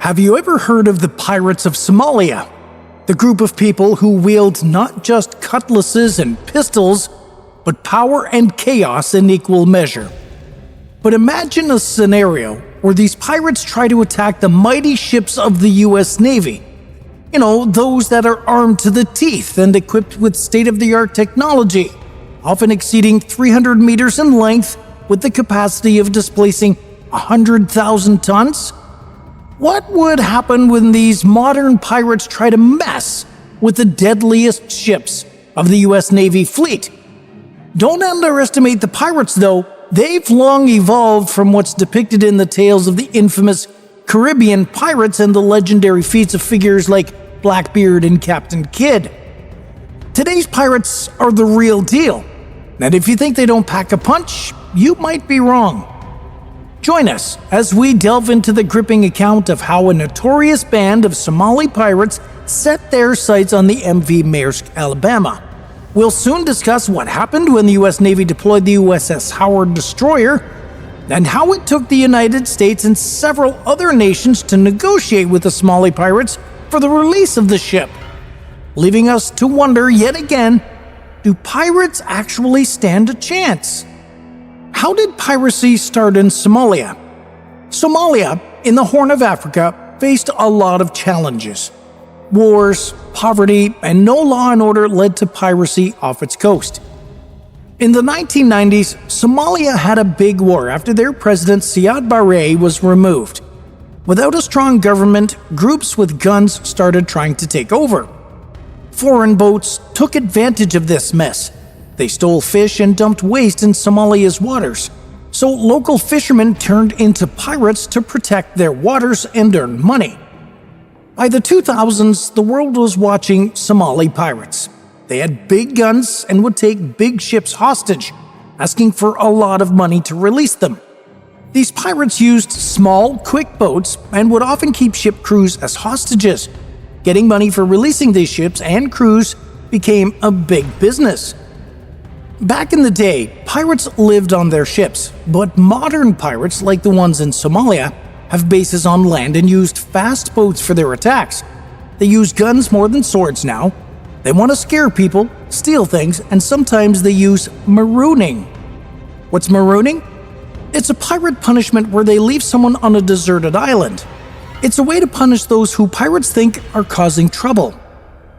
Have you ever heard of the pirates of Somalia? The group of people who wield not just cutlasses and pistols, but power and chaos in equal measure. But imagine a scenario where these pirates try to attack the mighty ships of the US Navy. You know, those that are armed to the teeth and equipped with state-of-the-art technology, often exceeding 300 meters in length with the capacity of displacing 100,000 tons? What would happen when these modern pirates try to mess with the deadliest ships of the US Navy fleet? Don't underestimate the pirates, though. They've long evolved from what's depicted in the tales of the infamous Caribbean pirates and the legendary feats of figures like Blackbeard and Captain Kidd. Today's pirates are the real deal, and if you think they don't pack a punch, you might be wrong. Join us as we delve into the gripping account of how a notorious band of Somali pirates set their sights on the MV Maersk, Alabama. We'll soon discuss what happened when the US Navy deployed the USS Howard destroyer, and how it took the United States and several other nations to negotiate with the Somali pirates for the release of the ship, leaving us to wonder yet again, do pirates actually stand a chance? How did piracy start in Somalia? Somalia, in the Horn of Africa, faced a lot of challenges. Wars, poverty, and no law and order led to piracy off its coast. In the 1990s, Somalia had a big war after their president Siad Barre was removed. Without a strong government, groups with guns started trying to take over. Foreign boats took advantage of this mess. They stole fish and dumped waste in Somalia's waters. So local fishermen turned into pirates to protect their waters and earn money. By the 2000s, the world was watching Somali pirates. They had big guns and would take big ships hostage, asking for a lot of money to release them. These pirates used small, quick boats and would often keep ship crews as hostages. Getting money for releasing these ships and crews became a big business. Back in the day, pirates lived on their ships, but modern pirates, like the ones in Somalia, have bases on land and used fast boats for their attacks. They use guns more than swords now. They want to scare people, steal things, and sometimes they use marooning. What's marooning? It's a pirate punishment where they leave someone on a deserted island. It's a way to punish those who pirates think are causing trouble.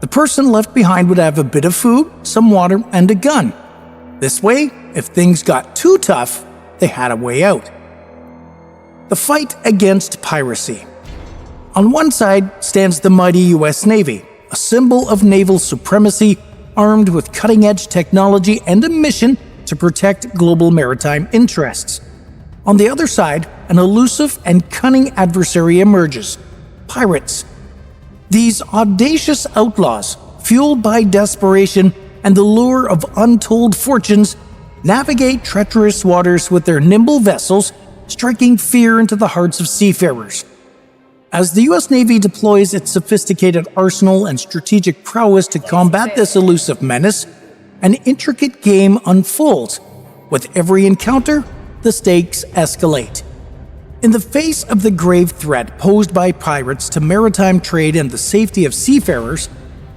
The person left behind would have a bit of food, some water, and a gun. This way, if things got too tough, they had a way out. The fight against piracy. On one side stands the mighty US Navy, a symbol of naval supremacy, armed with cutting-edge technology and a mission to protect global maritime interests. On the other side, an elusive and cunning adversary emerges: pirates. These audacious outlaws, fueled by desperation and the lure of untold fortunes, navigate treacherous waters with their nimble vessels, striking fear into the hearts of seafarers. As the US Navy deploys its sophisticated arsenal and strategic prowess to combat this elusive menace, an intricate game unfolds. With every encounter, the stakes escalate. In the face of the grave threat posed by pirates to maritime trade and the safety of seafarers,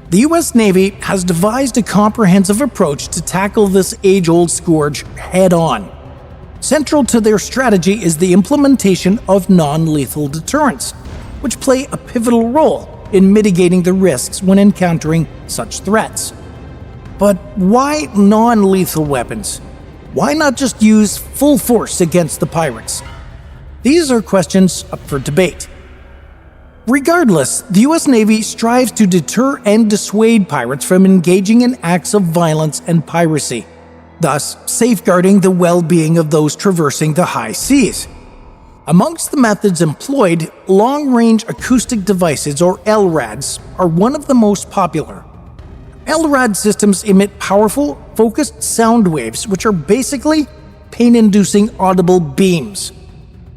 the US Navy has devised a comprehensive approach to tackle this age-old scourge head-on. Central to their strategy is the implementation of non-lethal deterrents, which play a pivotal role in mitigating the risks when encountering such threats. But why non-lethal weapons? Why not just use full force against the pirates? These are questions up for debate. Regardless, the US Navy strives to deter and dissuade pirates from engaging in acts of violence and piracy, thus safeguarding the well-being of those traversing the high seas. Amongst the methods employed, long-range acoustic devices, or LRADs, are one of the most popular. LRAD systems emit powerful, focused sound waves, which are basically pain-inducing audible beams.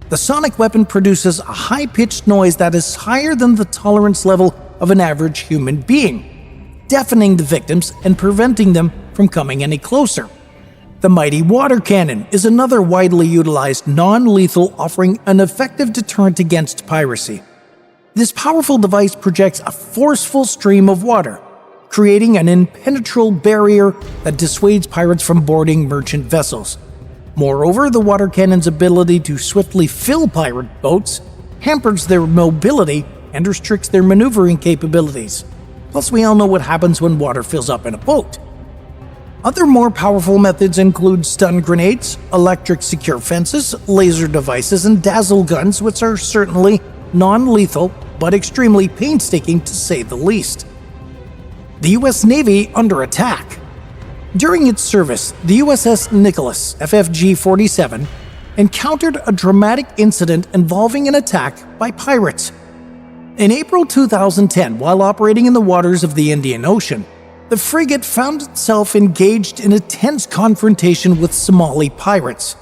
The sonic weapon produces a high-pitched noise that is higher than the tolerance level of an average human being, deafening the victims and preventing them from coming any closer. The mighty water cannon is another widely utilized non-lethal, offering an effective deterrent against piracy. This powerful device projects a forceful stream of water, creating an impenetrable barrier that dissuades pirates from boarding merchant vessels. Moreover, the water cannon's ability to swiftly fill pirate boats hampers their mobility and restricts their maneuvering capabilities. Plus, we all know what happens when water fills up in a boat. Other more powerful methods include stun grenades, electric secure fences, laser devices, and dazzle guns, which are certainly non-lethal but extremely painstaking to say the least. The U.S. Navy under attack. During its service, the USS Nicholas, FFG 47, encountered a dramatic incident involving an attack by pirates. In April 2010, while operating in the waters of the Indian Ocean, the frigate found itself engaged in a tense confrontation with Somali pirates.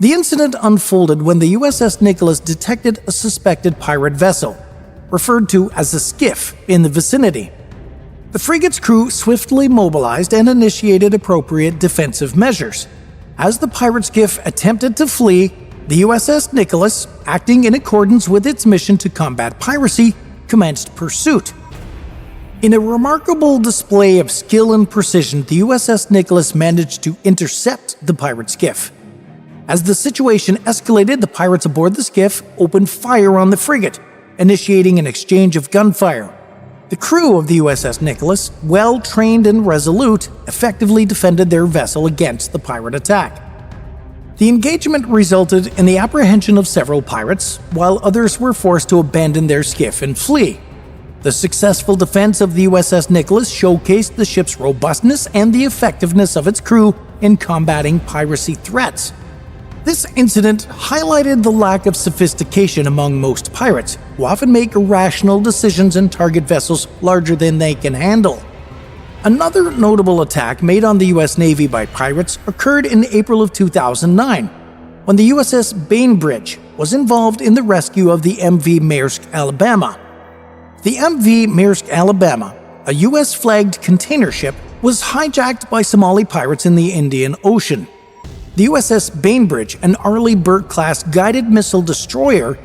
The incident unfolded when the USS Nicholas detected a suspected pirate vessel, referred to as a skiff, in the vicinity. The frigate's crew swiftly mobilized and initiated appropriate defensive measures. As the pirate skiff attempted to flee, the USS Nicholas, acting in accordance with its mission to combat piracy, commenced pursuit. In a remarkable display of skill and precision, the USS Nicholas managed to intercept the pirate skiff. As the situation escalated, the pirates aboard the skiff opened fire on the frigate, initiating an exchange of gunfire. The crew of the USS Nicholas, well trained and resolute, effectively defended their vessel against the pirate attack. The engagement resulted in the apprehension of several pirates, while others were forced to abandon their skiff and flee. The successful defense of the USS Nicholas showcased the ship's robustness and the effectiveness of its crew in combating piracy threats. This incident highlighted the lack of sophistication among most pirates, who often make irrational decisions and target vessels larger than they can handle. Another notable attack made on the U.S. Navy by pirates occurred in April of 2009, when the USS Bainbridge was involved in the rescue of the MV Maersk, Alabama. The MV Maersk, Alabama, a U.S.-flagged container ship, was hijacked by Somali pirates in the Indian Ocean. The USS Bainbridge, an Arleigh Burke-class guided missile destroyer,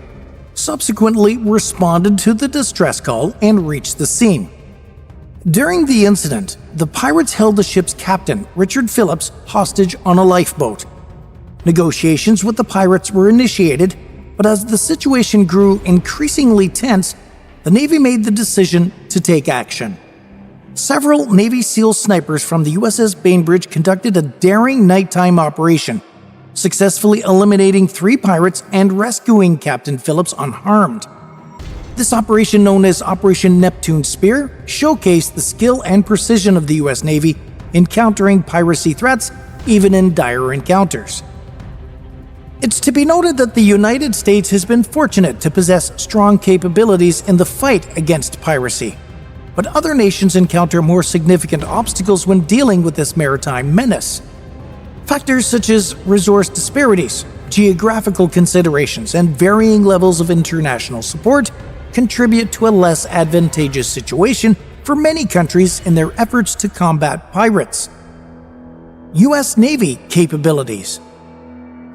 subsequently responded to the distress call and reached the scene. During the incident, the pirates held the ship's captain, Richard Phillips, hostage on a lifeboat. Negotiations with the pirates were initiated, but as the situation grew increasingly tense, the Navy made the decision to take action. Several Navy SEAL snipers from the USS Bainbridge conducted a daring nighttime operation, successfully eliminating 3 pirates and rescuing Captain Phillips unharmed. This operation, known as Operation Neptune Spear, showcased the skill and precision of the U.S. Navy in countering piracy threats, even in dire encounters. It's to be noted that the United States has been fortunate to possess strong capabilities in the fight against piracy, but other nations encounter more significant obstacles when dealing with this maritime menace. Factors such as resource disparities, geographical considerations, and varying levels of international support contribute to a less advantageous situation for many countries in their efforts to combat pirates. U.S. Navy capabilities.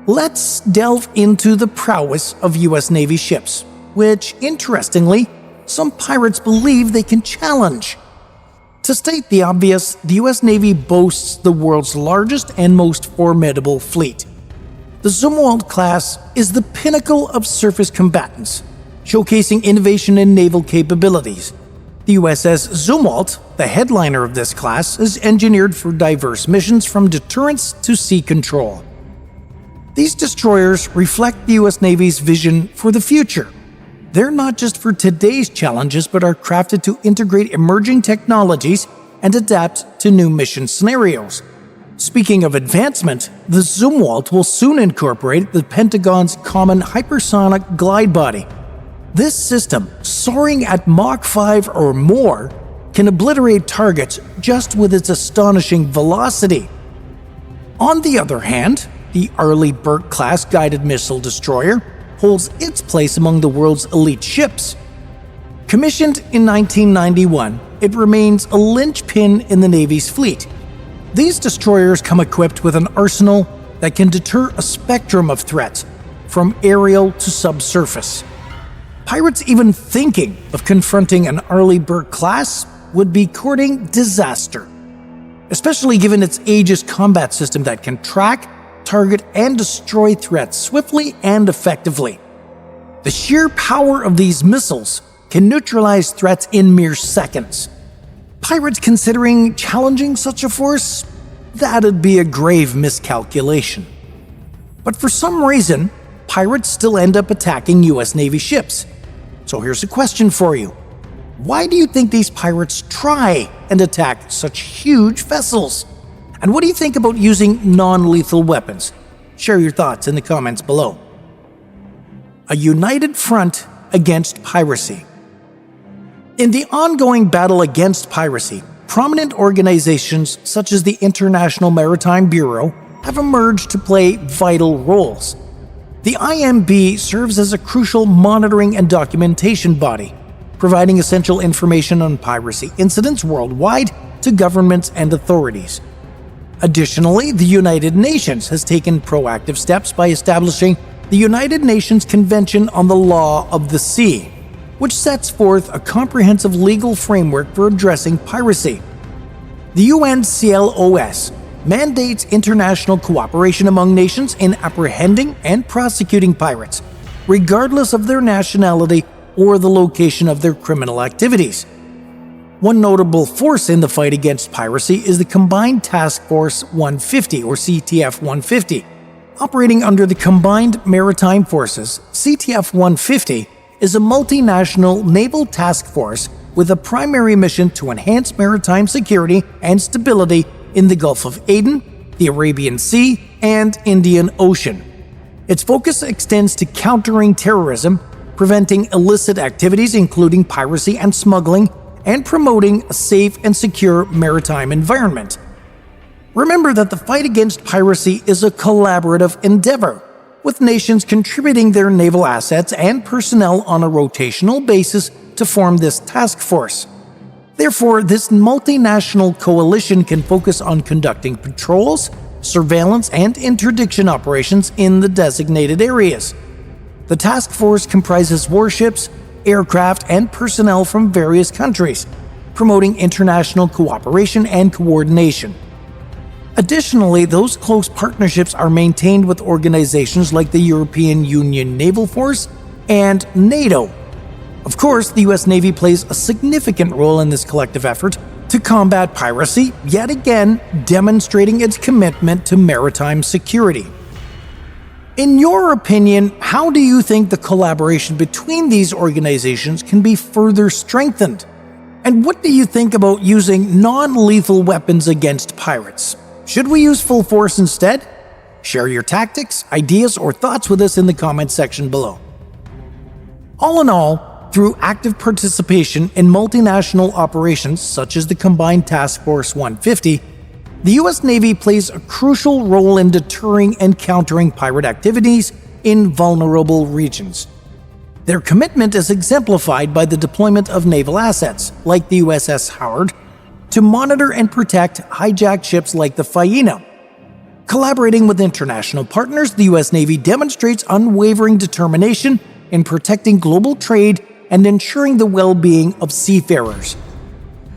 Let's delve into the prowess of U.S. Navy ships, which, interestingly, some pirates believe they can challenge. To state the obvious, the U.S. Navy boasts the world's largest and most formidable fleet. The Zumwalt class is the pinnacle of surface combatants, showcasing innovation in naval capabilities. The USS Zumwalt, the headliner of this class, is engineered for diverse missions from deterrence to sea control. These destroyers reflect the U.S. Navy's vision for the future. They're not just for today's challenges, but are crafted to integrate emerging technologies and adapt to new mission scenarios. Speaking of advancement, the Zumwalt will soon incorporate the Pentagon's Common Hypersonic Glide Body. This system, soaring at Mach 5 or more, can obliterate targets just with its astonishing velocity. On the other hand, the Arleigh Burke-class guided missile destroyer holds its place among the world's elite ships. Commissioned in 1991, it remains a linchpin in the Navy's fleet. These destroyers come equipped with an arsenal that can deter a spectrum of threats, from aerial to subsurface. Pirates even thinking of confronting an Arleigh class would be courting disaster, especially given its Aegis combat system that can track, target, and destroy threats swiftly and effectively. The sheer power of these missiles can neutralize threats in mere seconds. Pirates considering challenging such a force? That'd be a grave miscalculation. But for some reason, pirates still end up attacking US Navy ships. So here's a question for you. Why do you think these pirates try and attack such huge vessels? And what do you think about using non-lethal weapons? Share your thoughts in the comments below. A united front against piracy. In the ongoing battle against piracy, prominent organizations such as the International Maritime Bureau have emerged to play vital roles. The IMB serves as a crucial monitoring and documentation body, providing essential information on piracy incidents worldwide to governments and authorities. Additionally, the United Nations has taken proactive steps by establishing the United Nations Convention on the Law of the Sea, which sets forth a comprehensive legal framework for addressing piracy. The UNCLOS mandates international cooperation among nations in apprehending and prosecuting pirates, regardless of their nationality or the location of their criminal activities. One notable force in the fight against piracy is the Combined Task Force 150, or CTF 150. Operating under the Combined Maritime Forces, CTF 150 is a multinational naval task force with a primary mission to enhance maritime security and stability in the Gulf of Aden, the Arabian Sea, and Indian Ocean. Its focus extends to countering terrorism, preventing illicit activities including piracy and smuggling, and promoting a safe and secure maritime environment. Remember that the fight against piracy is a collaborative endeavor, with nations contributing their naval assets and personnel on a rotational basis to form this task force. Therefore, this multinational coalition can focus on conducting patrols, surveillance, and interdiction operations in the designated areas. The task force comprises warships, aircraft, and personnel from various countries, promoting international cooperation and coordination. Additionally, those close partnerships are maintained with organizations like the European Union Naval Force and NATO. Of course, the US Navy plays a significant role in this collective effort to combat piracy, yet again demonstrating its commitment to maritime security. In your opinion, how do you think the collaboration between these organizations can be further strengthened? And what do you think about using non-lethal weapons against pirates? Should we use full force instead? Share your tactics, ideas, or thoughts with us in the comments section below. All in all, through active participation in multinational operations such as the Combined Task Force 150, the US Navy plays a crucial role in deterring and countering pirate activities in vulnerable regions. Their commitment is exemplified by the deployment of naval assets, like the USS Howard, to monitor and protect hijacked ships like the Faina. Collaborating with international partners, the US Navy demonstrates unwavering determination in protecting global trade and ensuring the well-being of seafarers.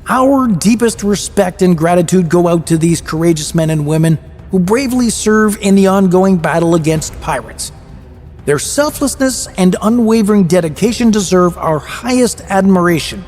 Our deepest respect and gratitude go out to these courageous men and women who bravely serve in the ongoing battle against pirates. Their selflessness and unwavering dedication deserve our highest admiration.